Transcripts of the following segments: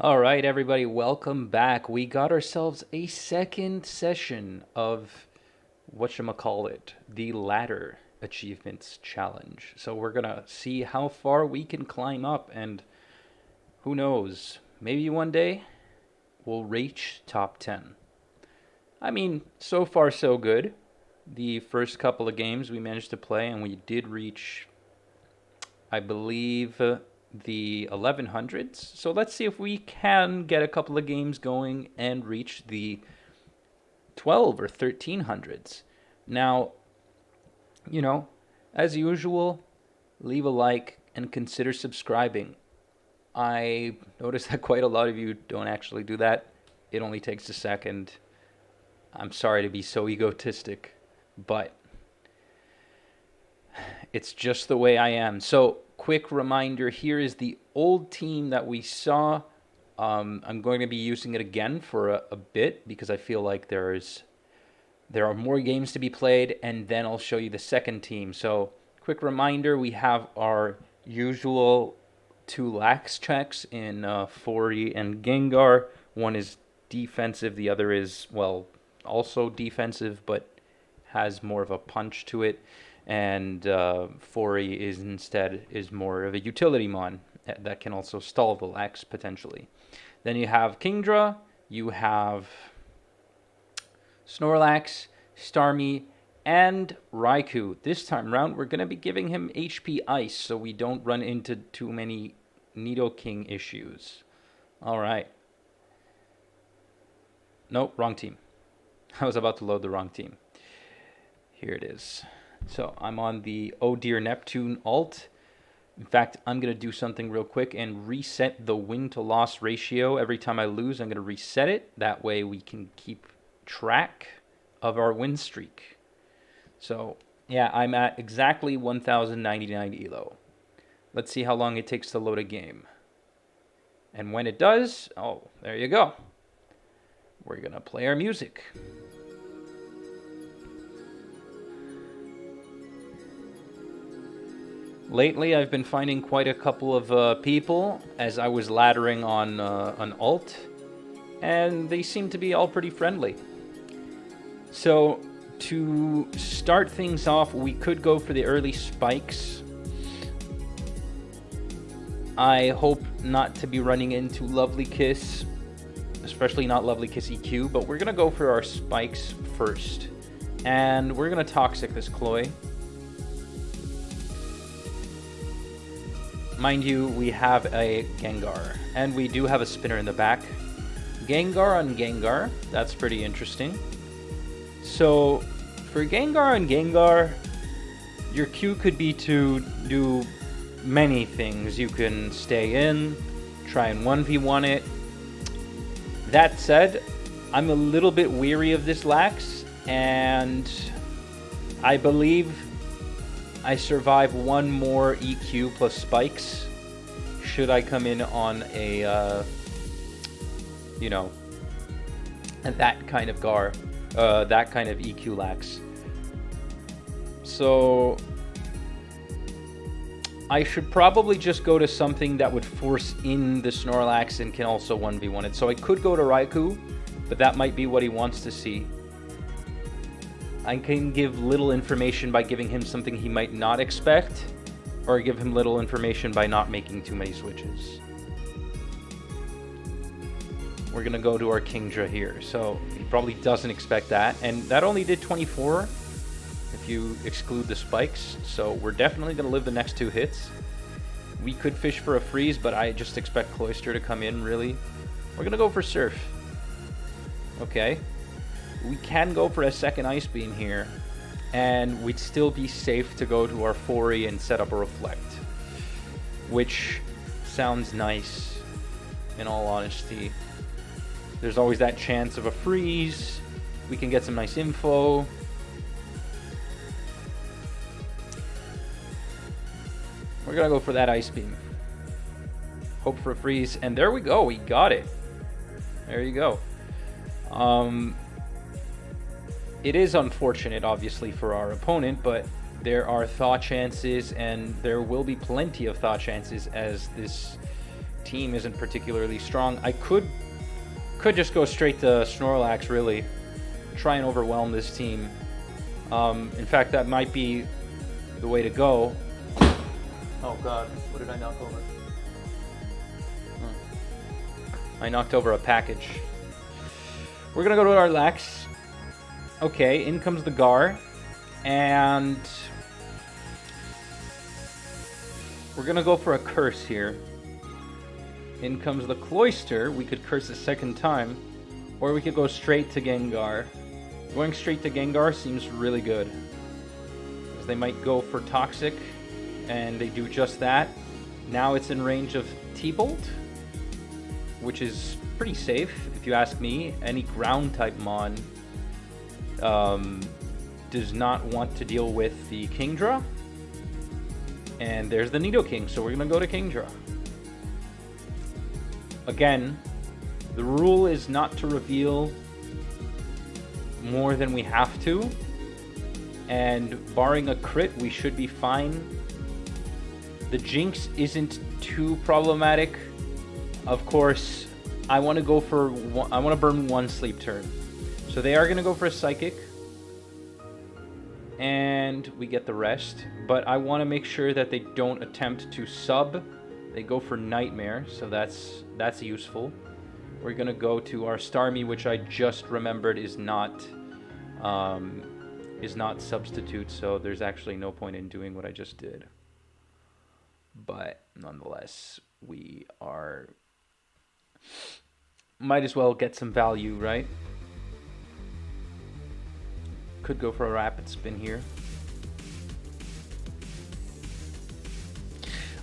All right, everybody, welcome back. We got ourselves a second session of whatchamacallit, the Ladder Achievements Challenge. So we're gonna see how far we can climb up, and who knows, maybe one day we'll reach top 10. I mean, so far so good. The first couple of games we managed to play, and we did reach, I believe, the 1100s. So let's see if we can get a couple of games going and reach the 12 or 1300s. Now, you know, as usual, leave a like and consider subscribing. I noticed that quite a lot of you don't actually do that. It only takes a second. I'm sorry to be so egotistic, but it's just the way I am. So, quick reminder, here is the old team that we saw. I'm going to be using it again for a bit because I feel like there are more games to be played, and then I'll show you the second team. So, quick reminder, we have our usual two lax checks in Fori and Gengar. One is defensive, the other is, well, also defensive, but has more of a punch to it. And Fori is more of a utility mon that can also stall the lax potentially. Then you have Kingdra, you have Snorlax, Starmie, and Raikou. This time around, we're going to be giving him HP Ice so we don't run into too many Nidoking issues. All right. Nope, wrong team. I was about to load the wrong team. Here it is. So I'm on the Oh Dear Neptune alt. In fact, I'm going to do something real quick and reset the win to loss ratio. Every time I lose, I'm going to reset it. That way we can keep track of our win streak. So, yeah, I'm at exactly 1,099 elo. Let's see how long it takes to load a game. And when it does, oh, there you go. We're going to play our music. Lately, I've been finding quite a couple of people as I was laddering on an alt, and they seem to be all pretty friendly. So, to start things off, we could go for the early spikes. I hope not to be running into Lovely Kiss, especially not Lovely Kiss EQ, but we're going to go for our spikes first. And we're going to Toxic this Chloe. Mind you, we have a Gengar, and we do have a spinner in the back. Gengar on Gengar, that's pretty interesting. So, for Gengar on Gengar, your Q could be to do many things. You can stay in, try and 1v1 it. That said, I'm a little bit weary of this lax, and I believe I survive one more EQ plus spikes should I come in on a, that kind of that kind of EQ lax. So I should probably just go to something that would force in the Snorlax and can also 1v1 it. So I could go to Raikou, but that might be what he wants to see. I can give little information by giving him something he might not expect, or give him little information by not making too many switches. We're going to go to our Kingdra here, so he probably doesn't expect that, and that only did 24 if you exclude the spikes, so we're definitely going to live the next two hits. We could fish for a freeze, but I just expect Cloyster to come in, really. We're going to go for Surf. Okay. We can go for a second Ice Beam here, and we'd still be safe to go to our Fori and set up a Reflect, which sounds nice, in all honesty. There's always that chance of a freeze. We can get some nice info. We're gonna go for that Ice Beam. Hope for a freeze, and there we go, we got it. There you go. It is unfortunate, obviously, for our opponent, but there are thaw chances, and there will be plenty of thaw chances as this team isn't particularly strong. I could just go straight to Snorlax, really. Try and overwhelm this team. In fact, that might be the way to go. Oh god, what did I knock over? I knocked over a package. We're gonna go to our Lax. Okay, in comes the Gar. And we're gonna go for a curse here. In comes the Cloyster. We could curse a second time. Or we could go straight to Gengar. Going straight to Gengar seems really good. Because they might go for Toxic. And they do just that. Now it's in range of T-Bolt. Which is pretty safe, if you ask me. Any ground-type mon does not want to deal with the Kingdra. And there's the Nidoking, so we're going to go to Kingdra. Again, the rule is not to reveal more than we have to. And barring a crit, we should be fine. The Jinx isn't too problematic. Of course, I want to burn one sleep turn. So they are going to go for a Psychic. And we get the rest. But I want to make sure that they don't attempt to sub. They go for Nightmare, so that's useful. We're going to go to our Starmie, which I just remembered is not substitute, so there's actually no point in doing what I just did. But nonetheless, we are... might as well get some value, right? Could go for a Rapid Spin here.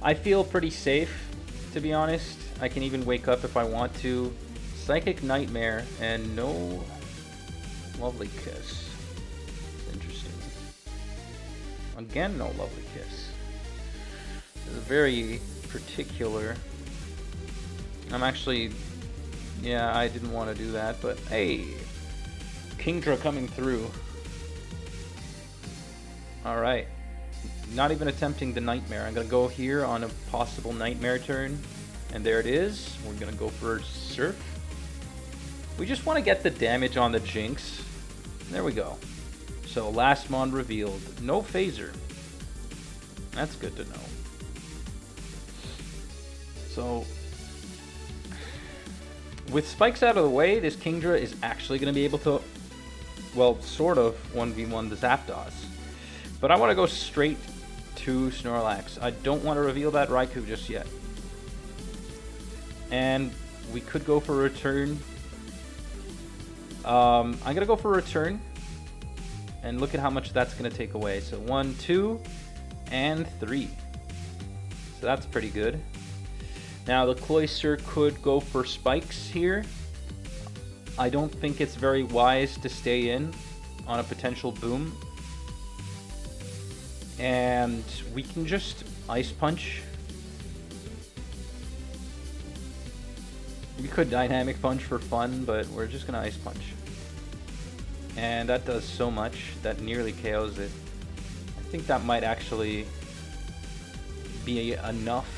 I feel pretty safe, to be honest. I can even wake up if I want to. Psychic Nightmare and no Lovely Kiss. Interesting. Again, no Lovely Kiss. This is very particular. I'm actually... yeah, I didn't want to do that, but hey! Kingdra coming through. Alright. Not even attempting the Nightmare. I'm going to go here on a possible Nightmare turn. And there it is. We're going to go for Surf. We just want to get the damage on the Jinx. There we go. So last mon revealed. No Phaser. That's good to know. So with Spikes out of the way, this Kingdra is actually going to be able to, well, sort of 1v1 the Zapdos. But I want to go straight to Snorlax. I don't want to reveal that Raikou just yet. And we could go for a return. I'm going to go for a return. And look at how much that's going to take away. So 1, 2, and 3. So that's pretty good. Now the Cloyster could go for Spikes here. I don't think it's very wise to stay in on a potential boom. And we can just Ice Punch. We could Dynamic Punch for fun, but we're just going to Ice Punch. And that does so much. That nearly KOs it. I think that might actually be enough.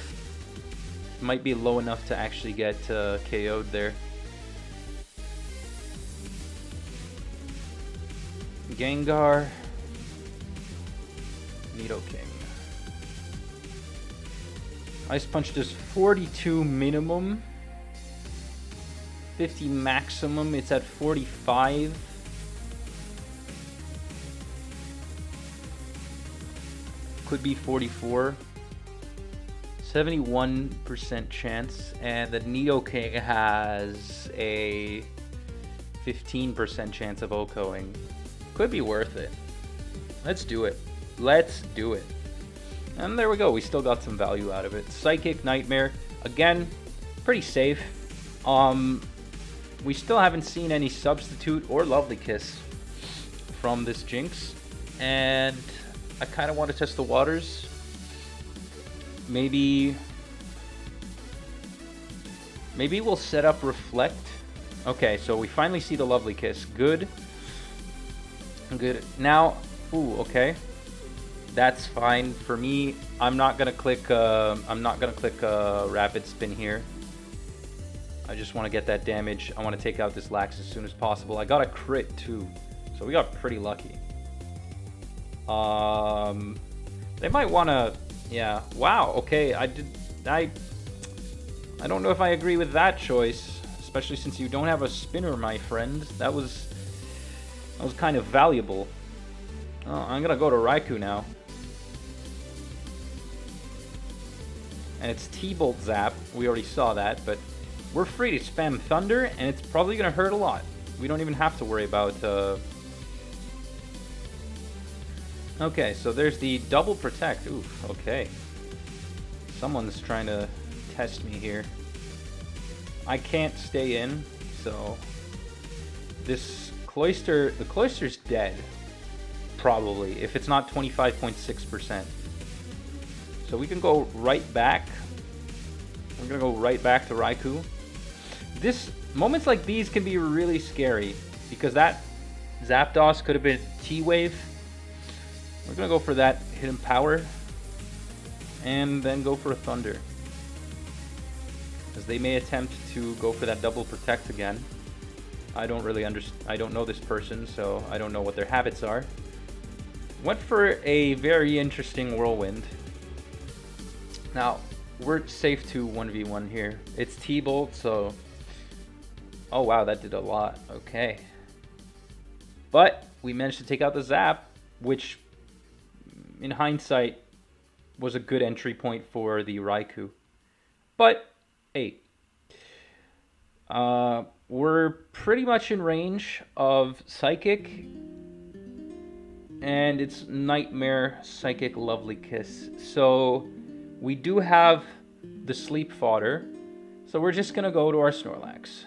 Might be low enough to actually get KO'd there. Gengar. Nidoking. Ice Punch does 42 minimum. 50 maximum. It's at 45. Could be 44. 71% chance. And the Nidoking has a 15% chance of OHKOing. Could be worth it. Let's do it. Let's do it. And there we go. We still got some value out of it. Psychic Nightmare. Again, pretty safe. We still haven't seen any Substitute or Lovely Kiss from this Jinx. And I kind of want to test the waters. Maybe we'll set up Reflect. Okay, so we finally see the Lovely Kiss. Good. Good. Now, ooh, okay. That's fine for me. I'm not gonna click Rapid Spin here. I just want to get that damage. I want to take out this Lax as soon as possible. I got a crit too, so we got pretty lucky. They might want to, yeah. Wow. Okay, I don't know if I agree with that choice, especially since you don't have a spinner, my friend. That was kind of valuable. Oh, I'm gonna go to Raikou now. And it's T-Bolt Zap. We already saw that, but we're free to spam Thunder, and it's probably gonna hurt a lot. We don't even have to worry about... Okay, so there's the double protect. Oof, okay. Someone's trying to test me here. I can't stay in, so... This Cloyster... The Cloyster's dead. Probably, if it's not 25.6%. So we can go right back. We're gonna go right back to Raikou. Moments like these can be really scary, because that Zapdos could have been T-Wave. We're gonna go for that hidden power, and then go for a Thunder, as they may attempt to go for that double protect again. I don't really I don't know this person, so I don't know what their habits are. Went for a very interesting Whirlwind. Now, we're safe to 1v1 here. It's T-Bolt, so... Oh wow, that did a lot. Okay. But we managed to take out the Zap, which, in hindsight, was a good entry point for the Raikou. But, hey. We're pretty much in range of Psychic... And it's Nightmare, Psychic, Lovely Kiss. So we do have the sleep fodder. So we're just going to go to our Snorlax.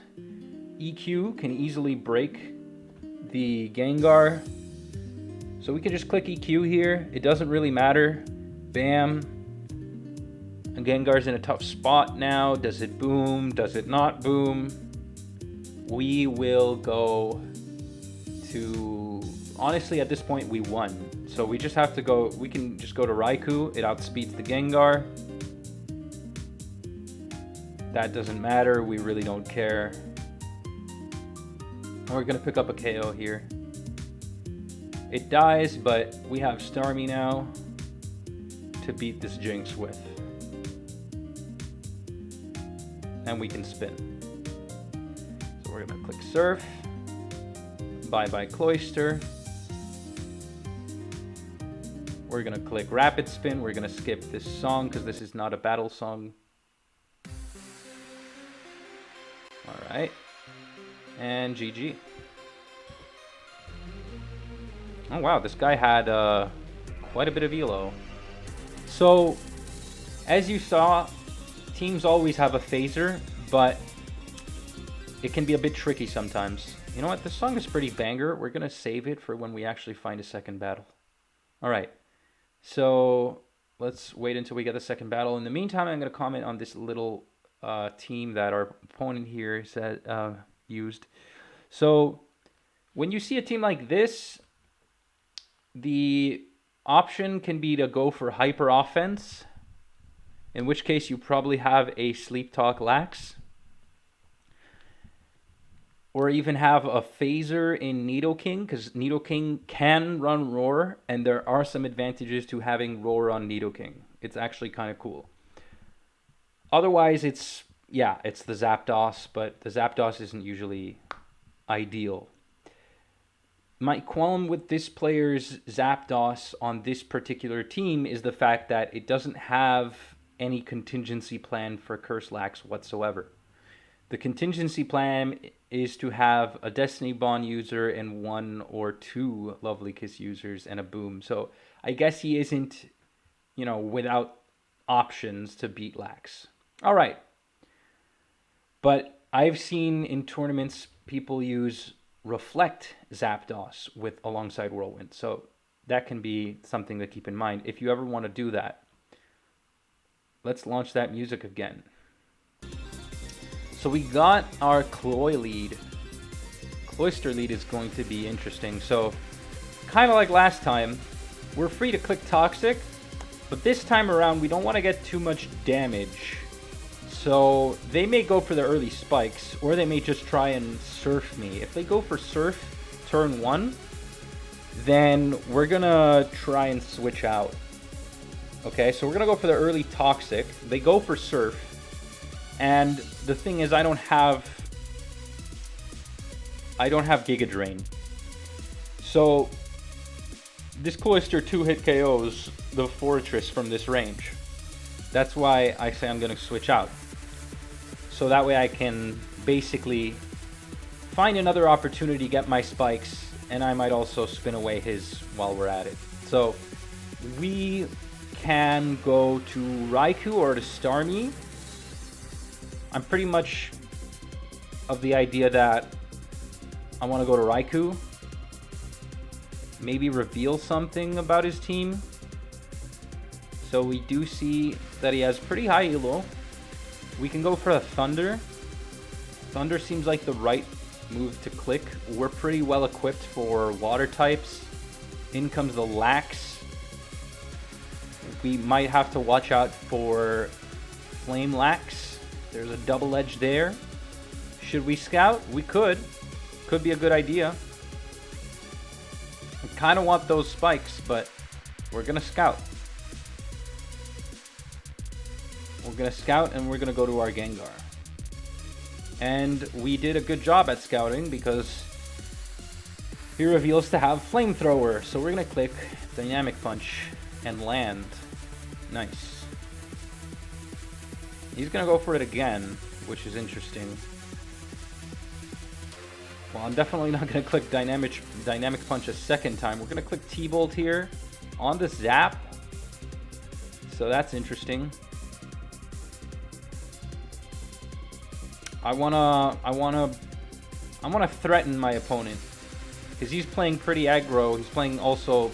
EQ can easily break the Gengar. So we can just click EQ here. It doesn't really matter. Bam. And Gengar's in a tough spot now. Does it boom? Does it not boom? We will go to... Honestly, at this point, we won. So we just have to go... We can just go to Raikou. It outspeeds the Gengar. That doesn't matter. We really don't care. We're going to pick up a KO here. It dies, but we have Starmie now to beat this Jinx with. And we can spin. So we're going to click Surf. Bye-bye Cloyster. We're going to click Rapid Spin. We're going to skip this song because this is not a battle song. Alright. And GG. Oh wow, this guy had quite a bit of elo. So, as you saw, teams always have a phaser, but it can be a bit tricky sometimes. You know what, this song is pretty banger. We're going to save it for when we actually find a second battle. Alright. So let's wait until we get the second battle. In the meantime, I'm going to comment on this little team that our opponent here said used. So when you see a team like this, the option can be to go for hyper offense, in which case you probably have a Sleep Talk Lax. Or even have a phaser in Nidoking, because Nidoking can run Roar, and there are some advantages to having Roar on Nidoking. It's actually kind of cool. Otherwise, it's the Zapdos, but the Zapdos isn't usually ideal. My qualm with this player's Zapdos on this particular team is the fact that it doesn't have any contingency plan for Curse Lax whatsoever. The contingency plan is to have a Destiny Bond user and 1 or 2 Lovely Kiss users and a Boom. So I guess he isn't, without options to beat Lax. All right. But I've seen in tournaments people use Reflect Zapdos alongside Whirlwind. So that can be something to keep in mind if you ever want to do that. Let's launch that music again. So we got our Cloy lead. Cloyster lead is going to be interesting. So, kind of like last time, we're free to click Toxic, but this time around we don't want to get too much damage. So they may go for the early spikes, or they may just try and surf me. If they go for surf turn 1, then we're gonna try and switch out. Okay, so we're gonna go for the early toxic. They go for surf, and the thing is, I don't have Giga Drain. So this Cloyster 2-hit KOs the Fortress from this range. That's why I say I'm gonna switch out. So that way I can basically find another opportunity, get my spikes, and I might also spin away his while we're at it. So we can go to Raikou or to Starmie. I'm pretty much of the idea that I want to go to Raikou. Maybe reveal something about his team. So we do see that he has pretty high elo. We can go for a Thunder. Thunder seems like the right move to click. We're pretty well equipped for water types. In comes the Lax. We might have to watch out for Flame Lax. There's a double edge there. Should we scout? We could. Could be a good idea. I kind of want those spikes, but we're going to scout. We're going to scout and we're going to go to our Gengar. And we did a good job at scouting because he reveals to have Flamethrower. So we're going to click Dynamic Punch and land. Nice. He's going to go for it again, which is interesting. Well, I'm definitely not going to click Dynamic Punch a second time. We're going to click T-Bolt here on the Zap. So that's interesting. I wanna threaten my opponent because he's playing pretty aggro. He's playing also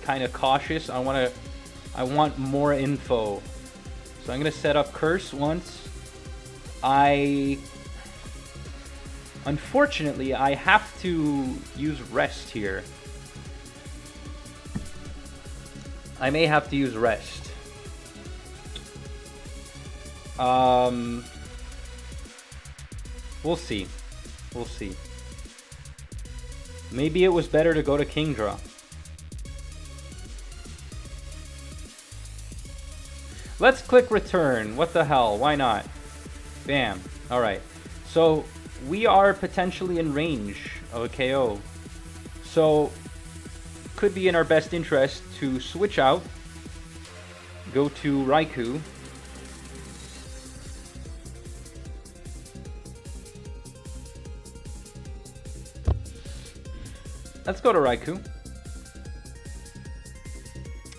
kind of cautious. I want more info. So I'm gonna set up Curse once. Unfortunately, I have to use Rest here. I may have to use Rest. We'll see. We'll see. Maybe it was better to go to Kingdra. Let's click return. What the hell? Why not? Bam. Alright. So, we are potentially in range of a KO. So, could be in our best interest to switch out. Go to Raikou. Let's go to Raikou.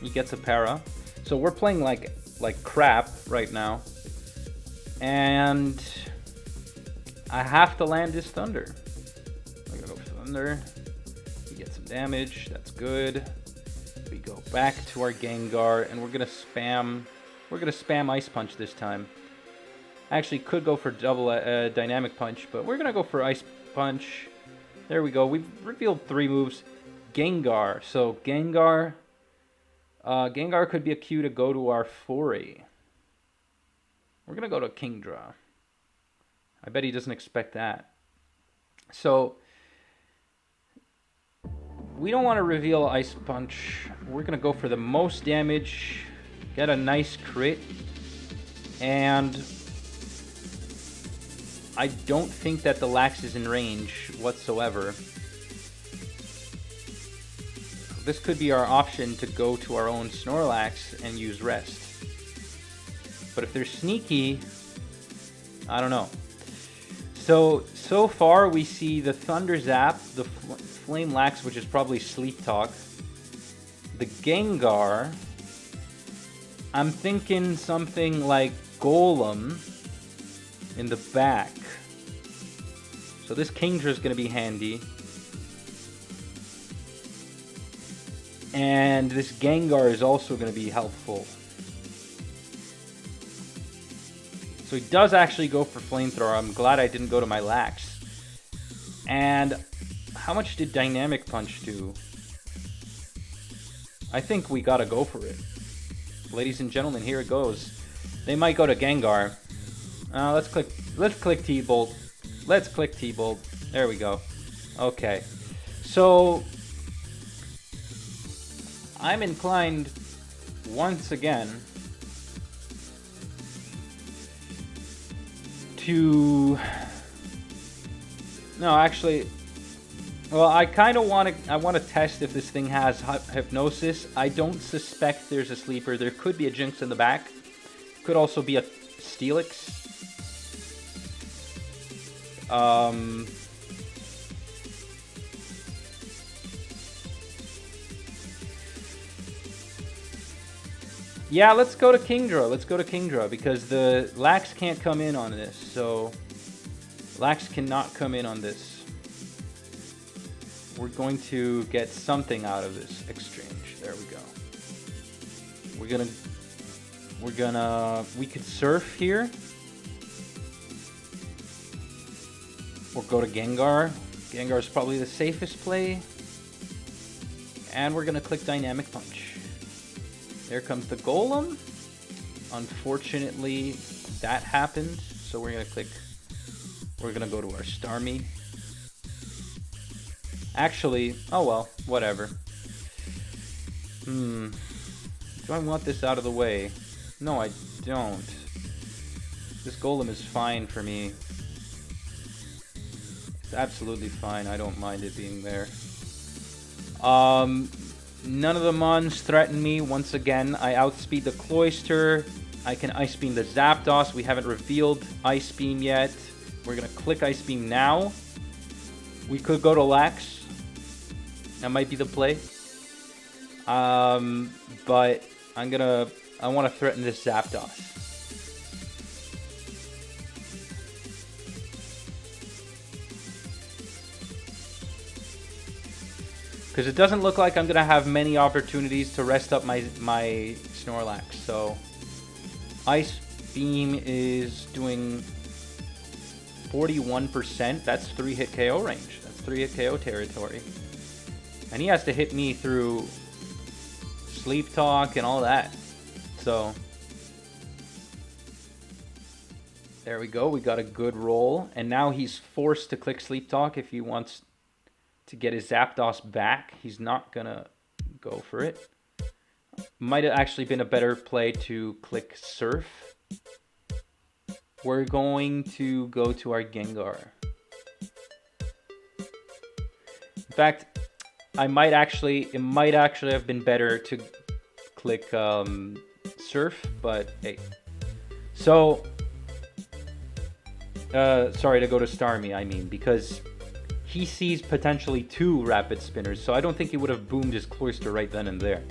He gets a para. So we're playing like crap right now. And I have to land this Thunder. I'm gonna go for Thunder. We get some damage. That's good. We go back to our Gengar and we're gonna spam Ice Punch this time. I actually could go for double Dynamic Punch, but we're gonna go for Ice Punch. There we go. We've revealed 3 moves. Gengar. So Gengar could be a cue to go to our Foray. We're going to go to Kingdra. I bet he doesn't expect that. So we don't want to reveal Ice Punch. We're going to go for the most damage. Get a nice crit. And I don't think that the Lax is in range whatsoever. This could be our option to go to our own Snorlax and use Rest. But if they're sneaky, I don't know. So far we see the Thunder Zap, the Flame Lax, which is probably Sleep Talk, the Gengar. I'm thinking something like Golem in the back. So this Kingdra is going to be handy. And this Gengar is also going to be helpful. So he does actually go for Flamethrower. I'm glad I didn't go to my Lax. And how much did Dynamic Punch do? I think we got to go for it. Ladies and gentlemen, here it goes. They might go to Gengar. Let's click T-Bolt. Let's click T-Bolt. There we go. Okay. So I'm inclined once again to... No, actually, well, I kind of want to test if this thing has hypnosis. I don't suspect there's a sleeper. There could be a Jinx in the back. Could also be a Steelix. Yeah, let's go to Kingdra. Let's go to Kingdra because the Lax can't come in on this. So Lax cannot come in on this. We're going to get something out of this exchange. There we go. We could surf here. Or go to Gengar. Gengar is probably the safest play. And we're gonna click Dynamic Punch. There comes the Golem. Unfortunately, that happened. So we're gonna go to our Starmie. Actually, oh well, whatever. Do I want this out of the way? No, I don't. This Golem is fine for me. It's absolutely fine. I don't mind it being there. None of the Mons threaten me. Once again, I outspeed the Cloyster. I can Ice Beam the Zapdos. We haven't revealed Ice Beam yet. We're going to click Ice Beam now. We could go to Lax. That might be the play. But I want to threaten this Zapdos. Because it doesn't look like I'm going to have many opportunities to rest up my Snorlax. So, Ice Beam is doing 41%. That's 3-hit KO range. That's 3-hit KO territory. And he has to hit me through Sleep Talk and all that. So, there we go. We got a good roll. And now he's forced to click Sleep Talk if he wants to get his Zapdos back. He's not gonna go for it. Might have actually been a better play to click Surf. We're going to go to our Gengar. In fact, it might actually have been better to click Surf, but hey. So, sorry, to go to Starmie, I mean, because he sees potentially 2 Rapid Spinners, so I don't think he would have boomed his Cloyster right then and there.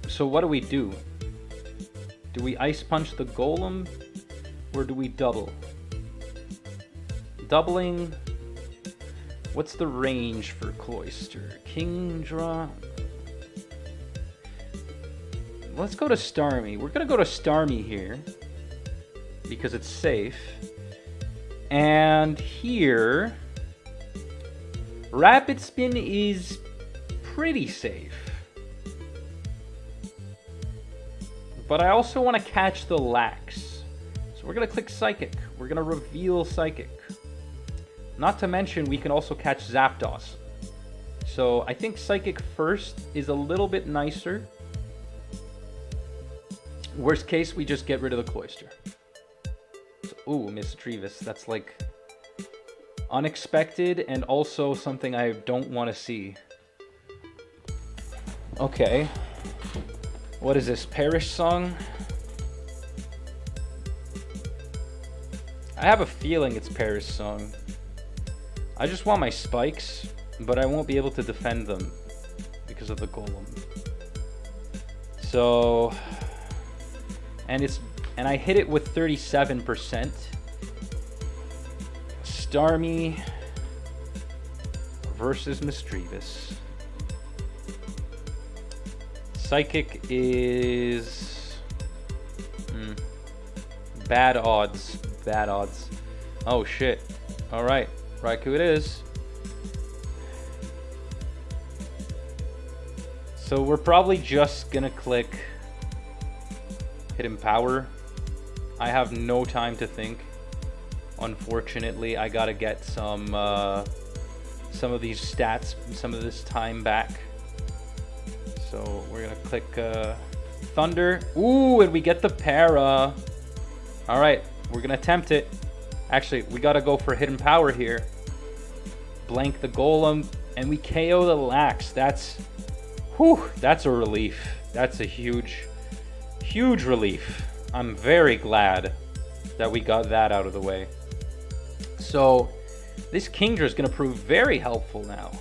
So what do we do? Do we Ice Punch the Golem, or do we double? Doubling... What's the range for Cloyster? Kingdra... Let's go to Starmie. We're gonna go to Starmie here, because it's safe. And here, Rapid Spin is pretty safe. But I also want to catch the Lax. So we're going to click Psychic. We're going to reveal Psychic. Not to mention, we can also catch Zapdos. So I think Psychic first is a little bit nicer. Worst case, we just get rid of the Cloyster. Ooh, Misdreavus. That's like unexpected and also something I don't want to see. Okay. What is this? Perish Song? I have a feeling it's Perish Song. I just want my spikes, but I won't be able to defend them because of the Golem. So, and I hit it with 37%. Starmie versus Misdreavus. Psychic is... bad odds. Bad odds. Oh shit. Alright. Raikou it is. So we're probably just gonna click Hidden Power. I have no time to think. Unfortunately, I gotta get some of these stats, some of this time back. So we're gonna click Thunder. Ooh, and we get the para. All right, we're gonna attempt it. Actually, we gotta go for Hidden Power here. Blank the Golem, and we KO the Lax. That's a relief. That's a huge relief. I'm very glad that we got that out of the way. So this Kingdra is going to prove very helpful now.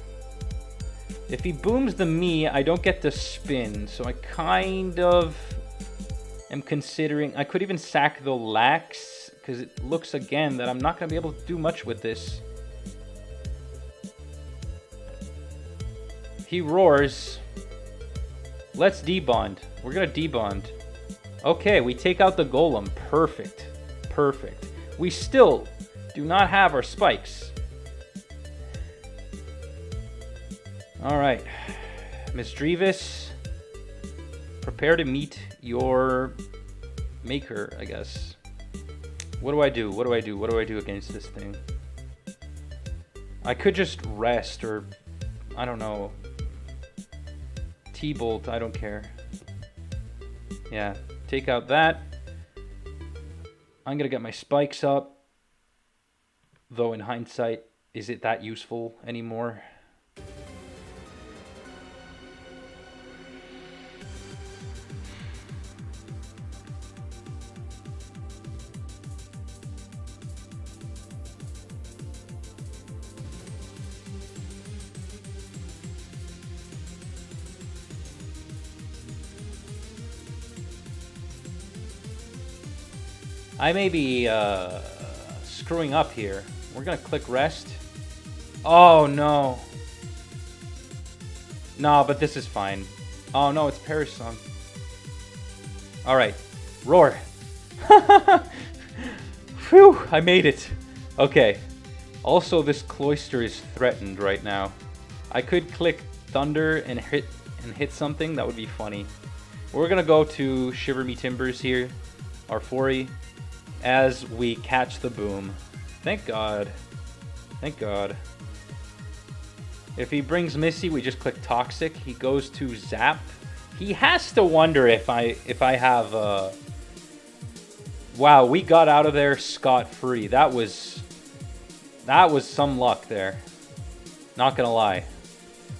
If he booms the me, I don't get to spin. So I kind of am considering... I could even sack the Lax, because it looks again that I'm not going to be able to do much with this. He roars. Let's debond. We're going to debond. Okay, we take out the Golem. Perfect. Perfect. We still do not have our spikes. Alright. Misdreavus, prepare to meet your maker, I guess. What do I do? What do I do? What do I do against this thing? I could just rest, or I don't know. T-Bolt, I don't care. Yeah, take out that. I'm gonna get my spikes up. Though in hindsight, is it that useful anymore? I may be screwing up here. We're gonna click rest. Oh no. No, but this is fine. Oh no, it's Perish Song. Alright. Roar. Phew, I made it. Okay. Also, this Cloister is threatened right now. I could click Thunder and hit something. That would be funny. We're gonna go to Shiver Me Timbers here. Arfori. As we catch the boom. Thank God. Thank God. If he brings Missy, we just click Toxic. He goes to Zap. He has to wonder if I have Wow, we got out of there scot-free. That was some luck there. Not gonna lie.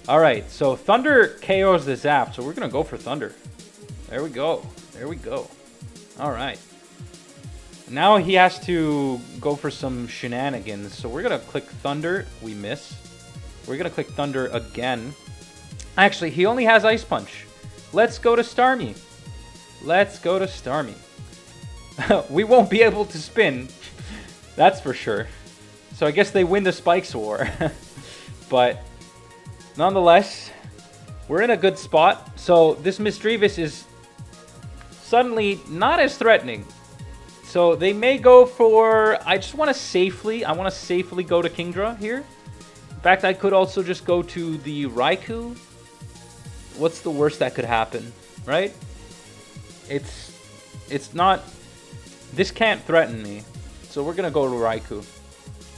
Alright, so Thunder KOs the Zap, so we're gonna go for Thunder. There we go. There we go. Alright. Now he has to go for some shenanigans. So we're going to click Thunder. We miss. We're going to click Thunder again. Actually, he only has Ice Punch. Let's go to Starmie. Let's go to Starmie. We won't be able to spin. That's for sure. So I guess they win the Spikes War. But nonetheless, we're in a good spot. So this Misdreavus is suddenly not as threatening. So they may go for... I want to safely go to Kingdra here. In fact, I could also just go to the Raikou. What's the worst that could happen, right? It's not... This can't threaten me. So we're going to go to Raikou.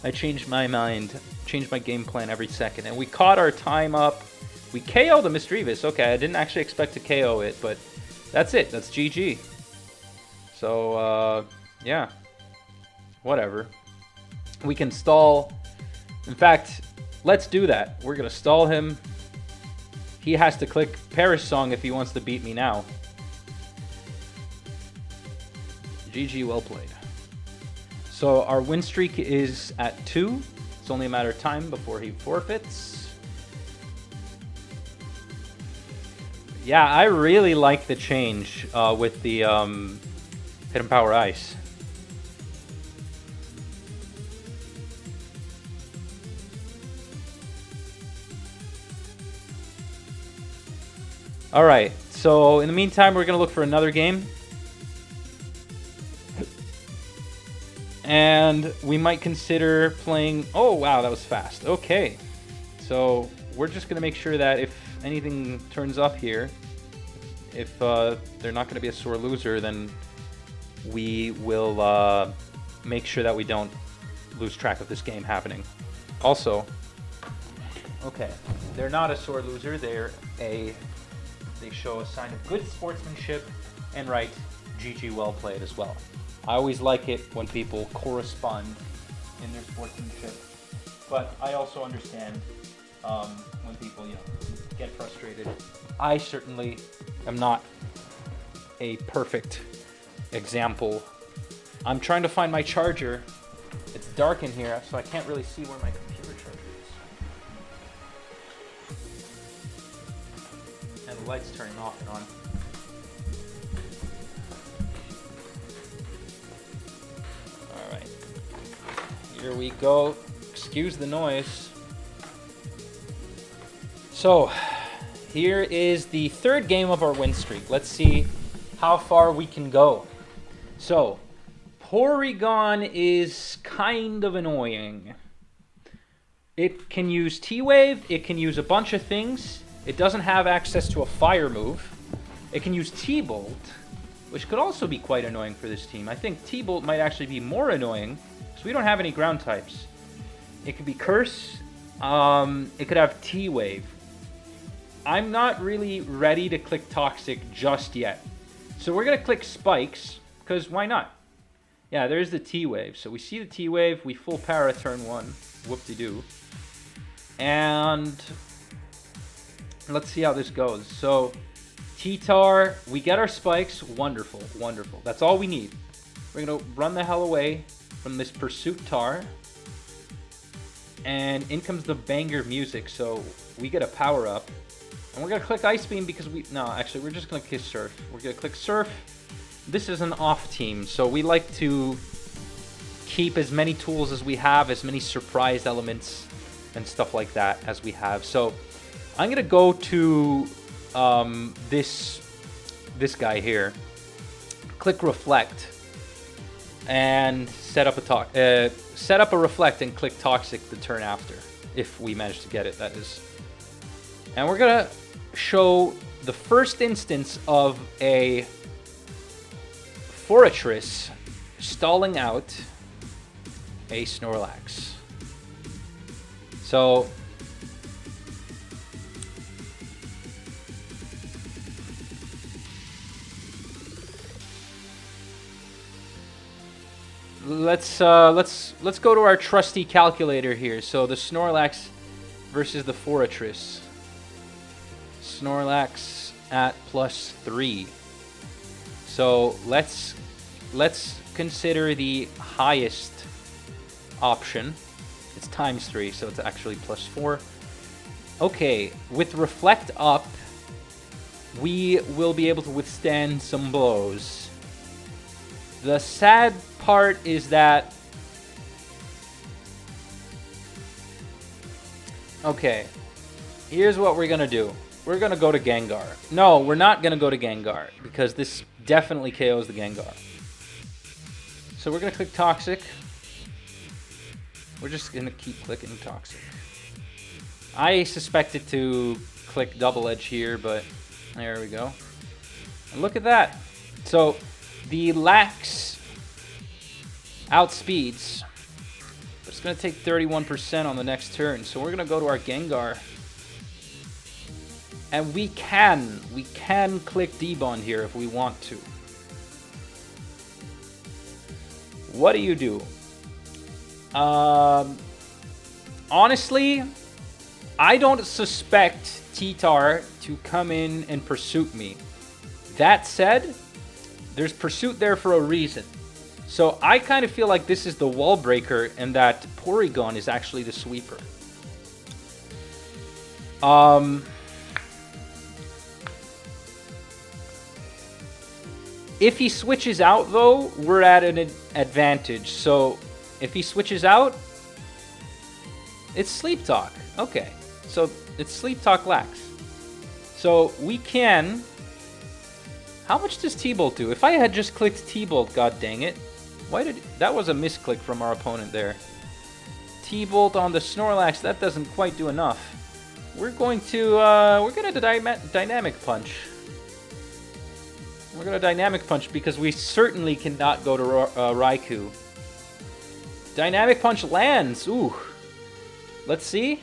I changed my mind. Changed my game plan every second. And we caught our time up. We KO'd the Misdreavus. Okay, I didn't actually expect to KO it, but that's it. That's GG. So, yeah. Whatever. We can stall. In fact, let's do that. We're going to stall him. He has to click Perish Song if he wants to beat me now. GG, well played. So our win streak is at 2. It's only a matter of time before he forfeits. Yeah, I really like the change with the Hidden Power Ice. Alright, so in the meantime, we're going to look for another game. And we might consider playing... Oh, wow, that was fast. Okay. So we're just going to make sure that if anything turns up here, if they're not going to be a sore loser, then we will make sure that we don't lose track of this game happening. Also, okay, they're not a sore loser. They show a sign of good sportsmanship and right. GG, well played as well. I always like it when people correspond in their sportsmanship, but I also understand when people, get frustrated. I certainly am not a perfect example. I'm trying to find my charger. It's dark in here, so I can't really see where my computer charger is. And the light's turning off and on. Alright. Here we go. Excuse the noise. So, here is the third game of our win streak. Let's see how far we can go. So, Porygon is kind of annoying. It can use T-Wave, it can use a bunch of things. It doesn't have access to a fire move. It can use T-Bolt, which could also be quite annoying for this team. I think T-Bolt might actually be more annoying, because we don't have any ground types. It could be Curse, it could have T-Wave. I'm not really ready to click Toxic just yet. So we're going to click Spikes, because why not? Yeah, there's the T-Wave. So we see the T-Wave, we full power at turn 1. Whoop-de-doo. And let's see how this goes. So T-Tar, we get our Spikes. Wonderful, wonderful. That's all we need. We're going to run the hell away from this Pursuit Tar. And in comes the banger music, so we get a power-up. And we're going to click Ice Beam because we're just going to kiss Surf. We're going to click Surf. This is an off team, so we like to keep as many tools as we have, as many surprise elements and stuff like that as we have. So I'm going to go to this guy here. Click Reflect and set up a Reflect and click Toxic the turn after, if we manage to get it, that is. And we're going to show the first instance of a Fortress stalling out a Snorlax. So let's go to our trusty calculator here. So the Snorlax versus the Fortress. Snorlax at +3. So let's consider the highest option. It's ×3, so it's actually +4. Okay, with Reflect up, we will be able to withstand some blows. The sad part is that... Okay, here's what we're gonna do. We're gonna go to Gengar. No, we're not gonna go to Gengar, because this definitely KOs the Gengar. So we're gonna click Toxic. We're just gonna keep clicking Toxic. I suspected to click Double Edge here, but there we go. And look at that. So the Lax outspeeds. It's gonna take 31% on the next turn. So we're gonna go to our Gengar. And we can click Debond here if we want to. What do you do? Honestly, I don't suspect T-Tar to come in and Pursuit me. That said, there's Pursuit there for a reason. So I kind of feel like this is the wall breaker and that Porygon is actually the sweeper. If he switches out, though, we're at an advantage. So if he switches out, it's Sleep Talk. Okay, so it's Sleep Talk Lax. So we can... How much does T-Bolt do? If I had just clicked T-Bolt, god dang it. Why did... That was a misclick from our opponent there. T-Bolt on the Snorlax, that doesn't quite do enough. We're going to... Dynamic Punch. We're gonna Dynamic Punch because we certainly cannot go to Raikou. Dynamic Punch lands. Ooh. Let's see.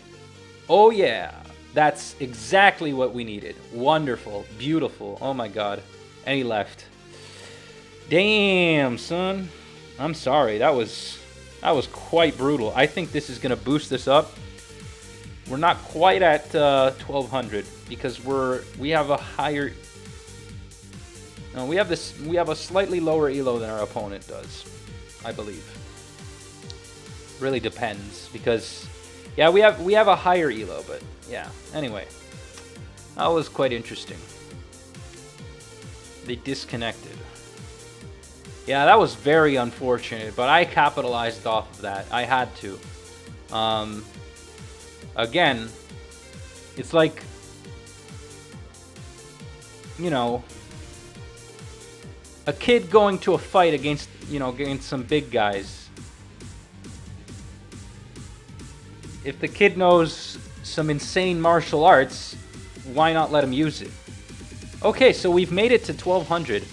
Oh yeah. That's exactly what we needed. Wonderful. Beautiful. Oh my god. And he left. Damn, son. I'm sorry. That was quite brutal. I think this is gonna boost us up. We're not quite at 1200 because we have a higher. No, we have a slightly lower elo than our opponent does, I believe. Really depends because, yeah, we have a higher elo, but yeah. Anyway, that was quite interesting. They disconnected. Yeah, that was very unfortunate, but I capitalized off of that. I had to. Again, it's like, you know, a kid going to a fight against some big guys. If the kid knows some insane martial arts, why not let him use it? Okay, so we've made it to 1200.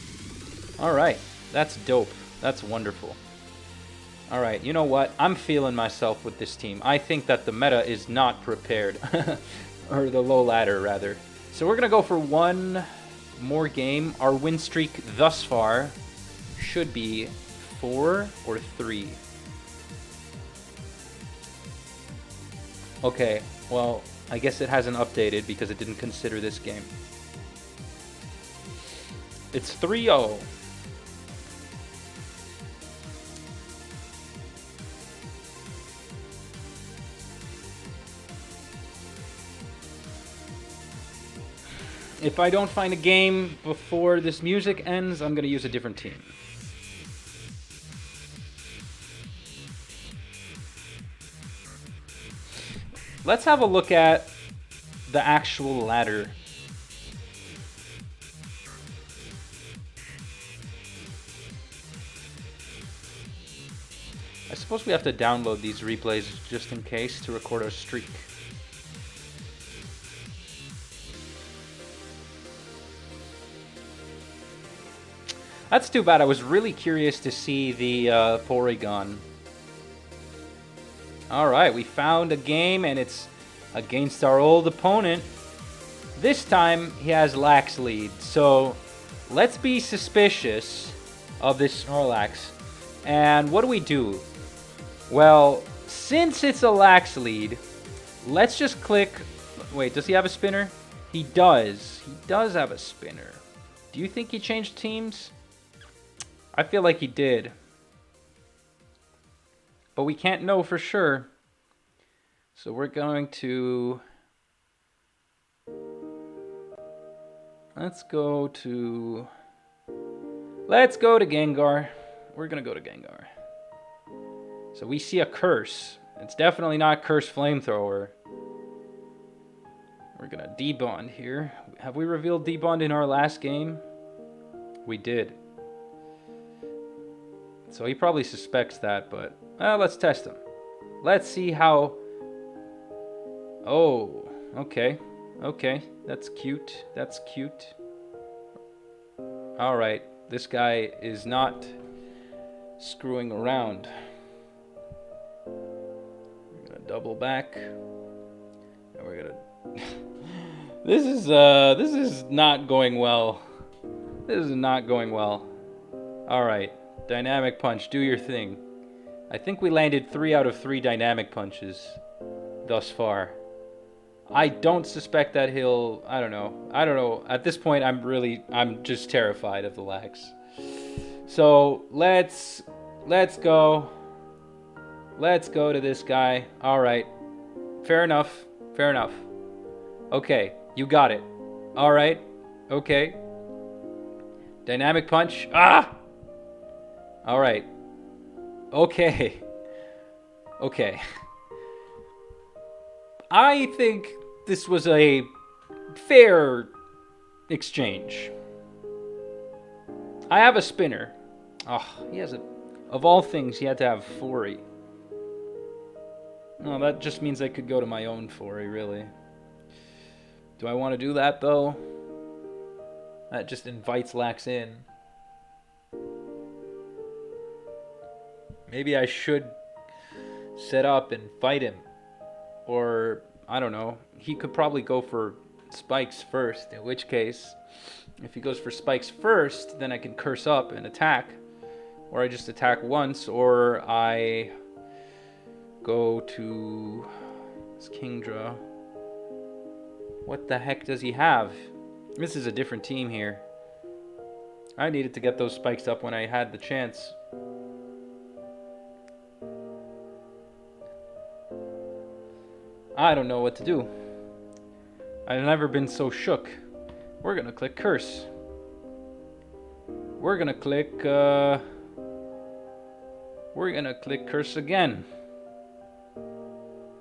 All right, that's dope. That's wonderful. All right, you know what? I'm feeling myself with this team. I think that the meta is not prepared. Or the low ladder, rather. So we're going to go for one more game. Our win streak thus far should be 4 or 3. Okay, well, I guess it hasn't updated because it didn't consider this game. It's 3-0. If I don't find a game before this music ends, I'm going to use a different team. Let's have a look at the actual ladder. I suppose we have to download these replays just in case to record our streak. That's too bad. I was really curious to see the Porygon. Alright, we found a game and it's against our old opponent. This time he has Lax lead, so let's be suspicious of this Snorlax. And what do? Well, since it's a Lax lead, let's just click... Wait, does he have a spinner? He does. He does have a spinner. Do you think he changed teams? I feel like he did. But we can't know for sure. So we're going to... Let's go to Gengar. We're going to go to Gengar. So we see a curse. It's definitely not Curse Flamethrower. We're going to debond here. Have we revealed debond in our last game? We did. So he probably suspects that, but let's test him. Let's see how... Oh, okay. Okay, that's cute. That's cute. Alright, this guy is not screwing around. We're gonna double back. And we're gonna... This is not going well. This is not going well. Alright. Dynamic Punch, do your thing. I think we landed 3 out of 3 Dynamic Punches thus far. I don't suspect that he'll... I don't know. At this point, I'm just terrified of the Lax. So, let's go. Let's go to this guy. Alright. Fair enough. Fair enough. Okay, you got it. Alright. Okay. Dynamic Punch. Ah! Alright. Okay. Okay. I think this was a fair exchange. I have a spinner. Oh, he has a... Of all things, he had to have Fori. No, that just means I could go to my own Fori, really. Do I want to do that, though? That just invites Lax in. Maybe I should set up and fight him. Or, I don't know. He could probably go for spikes first. In which case, if he goes for spikes first, then I can curse up and attack. Or I just attack once. Or I go to this Kingdra. What the heck does he have? This is a different team here. I needed to get those spikes up when I had the chance. I don't know what to do. I've never been so shook. We're gonna click curse. We're gonna click curse again.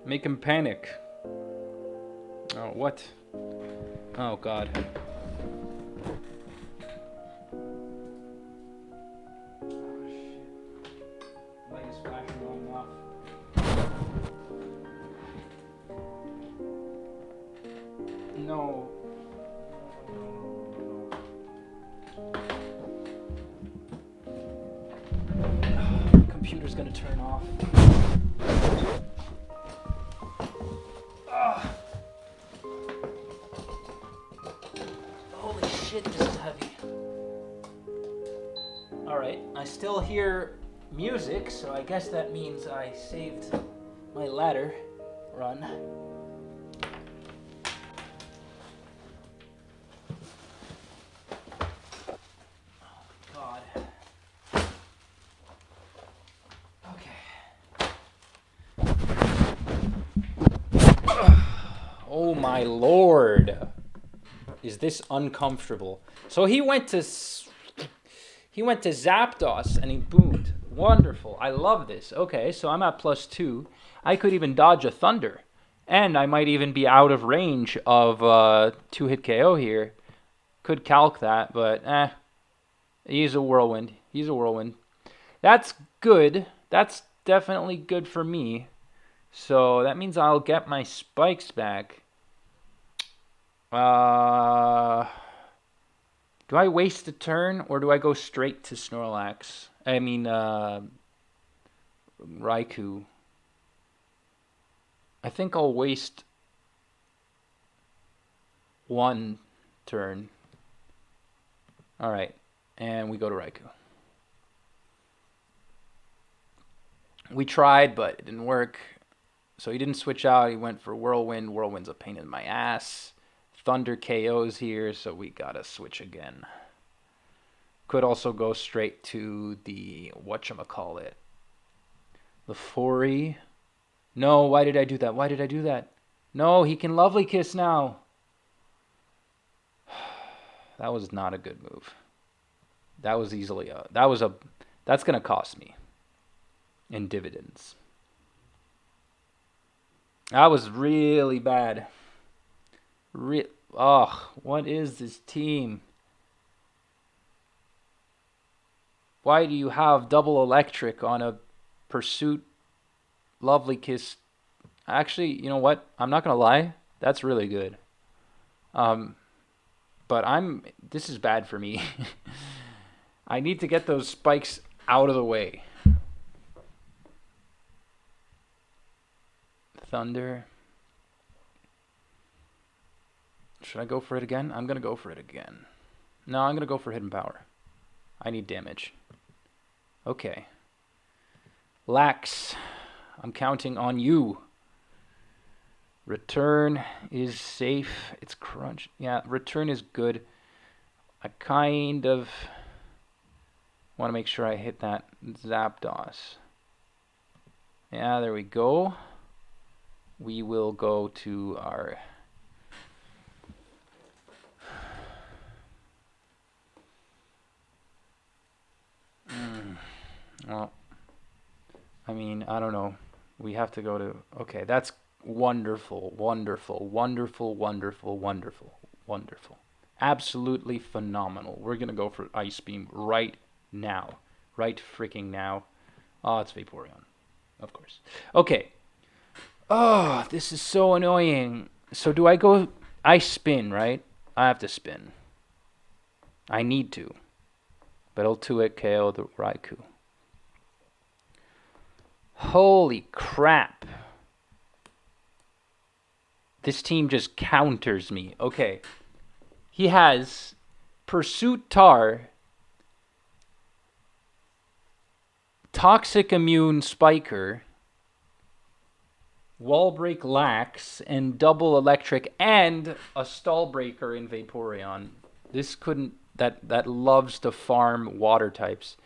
Make him panic. Oh, what? Oh, God. Oh, shit. Light is flashing on and off. No. Computer's gonna turn off. Holy shit, this is heavy. Alright, I still hear music, so I guess that means I saved my ladder run. Oh my lord. Is this uncomfortable? So he went to Zapdos and he boomed. Wonderful. I love this. Okay, so I'm at +2. I could even dodge a Thunder. And I might even be out of range of 2-hit KO here. Could calc that, but he's a Whirlwind. He's a Whirlwind. That's good. That's definitely good for me. So that means I'll get my spikes back. Do I waste a turn or do I go straight to Snorlax? I mean, Raikou. I think I'll waste one turn. Alright, and we go to Raikou. We tried, but it didn't work. So he didn't switch out. He went for Whirlwind. Whirlwind's a pain in my ass. Thunder KO's here, so we gotta switch again. Could also go straight to the whatchamacallit. The Fori. No, why did I do that? Why did I do that? No, he can Lovely Kiss now. That was not a good move. That was easily that's gonna cost me in dividends. That was really bad. What is this team? Why do you have double electric on a Pursuit Lovely Kiss? Actually, you know what? I'm not going to lie. That's really good. But this is bad for me. I need to get those spikes out of the way. Thunder. Should I go for it again? I'm going to go for it again. No, I'm going to go for Hidden Power. I need damage. Okay. Lax, I'm counting on you. Return is safe. It's crunch. Yeah, return is good. I kind of want to make sure I hit that Zapdos. Yeah, there we go. We will go to our... Well, I mean, I don't know. We have to go to... Okay, that's wonderful, wonderful, wonderful, wonderful, wonderful, wonderful. Absolutely phenomenal. We're going to go for Ice Beam right now. Right freaking now. Oh, it's Vaporeon. Of course. Okay. Oh, this is so annoying. So do I go... I spin, right? I have to spin. I need to. But it'll 2-hit KO the Raikou. Holy crap. This team just counters me. Okay. He has Pursuit Tar, Toxic Immune Spiker, Wall Break Lax, and Double Electric, and a Stall Breaker in Vaporeon. This couldn't... That loves to farm water types.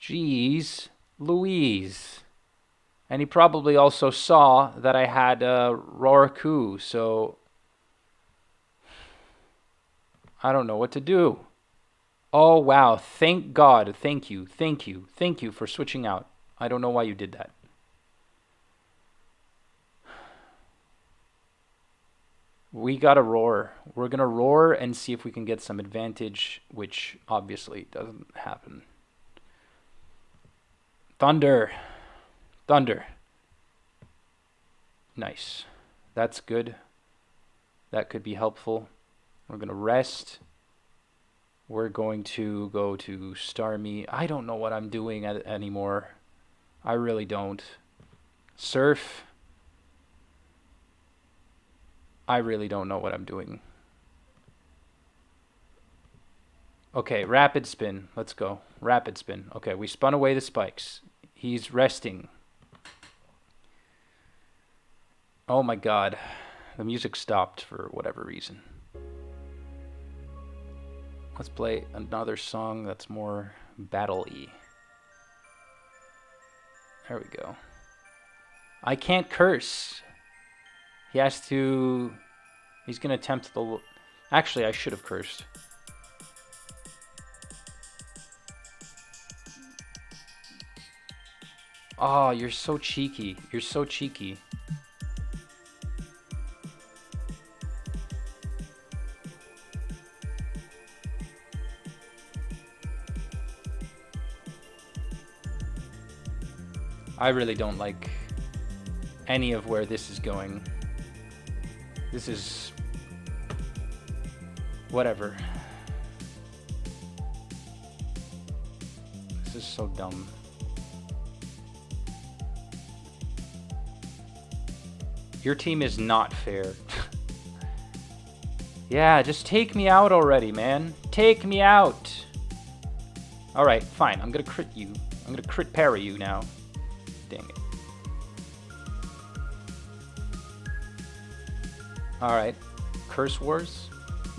Jeez Louise. And he probably also saw that I had Roar Raikou, so... I don't know what to do. Oh, wow. Thank God. Thank you. Thank you. Thank you for switching out. I don't know why you did that. We gotta roar. We're gonna roar and see if we can get some advantage, which obviously doesn't happen. Thunder. Thunder. Nice. That's good. That could be helpful. We're gonna rest. We're going to go to Starmie. I don't know what I'm doing anymore. I really don't. Surf. I really don't know what I'm doing. Okay, Rapid Spin. Let's go. Rapid Spin. Okay, we spun away the spikes. He's resting. Oh my god. The music stopped for whatever reason. Let's play another song that's more battle-y. There we go. I can't curse. He has to... He's going to attempt the... Actually, I should have cursed. Oh, you're so cheeky. You're so cheeky. I really don't like any of where this is going. This is... whatever. This is so dumb. Your team is not fair. Yeah, just take me out already, man. Take me out. Alright, fine. I'm gonna crit you. I'm gonna crit parry you now. Dang it. Alright. Curse Wars?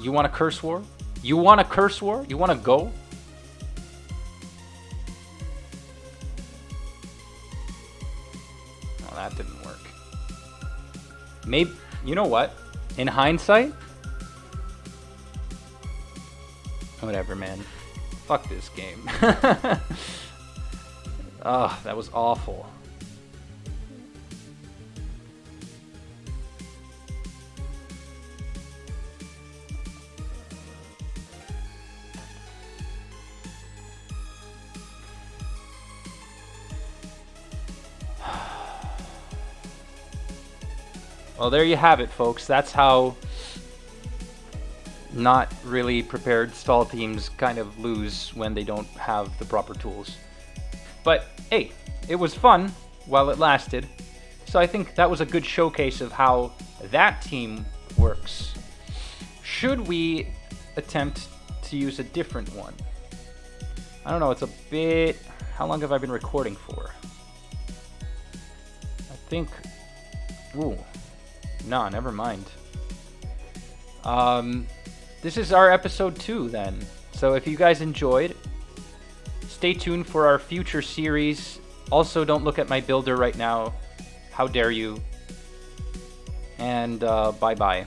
You want a Curse War? You want a Curse War? You want to go? Well, that didn't work. Maybe... You know what? In hindsight... Whatever, man. Fuck this game. Ugh, that was awful. Well, there you have it, folks. That's how not really prepared stall teams kind of lose when they don't have the proper tools. But, hey, it was fun while it lasted. So I think that was a good showcase of how that team works. Should we attempt to use a different one? I don't know, it's a bit... How long have I been recording for? I think... Ooh. Nah, never mind. This is our episode 2 then. So if you guys enjoyed, stay tuned for our future series. Also, don't look at my builder right now. How dare you? And bye-bye.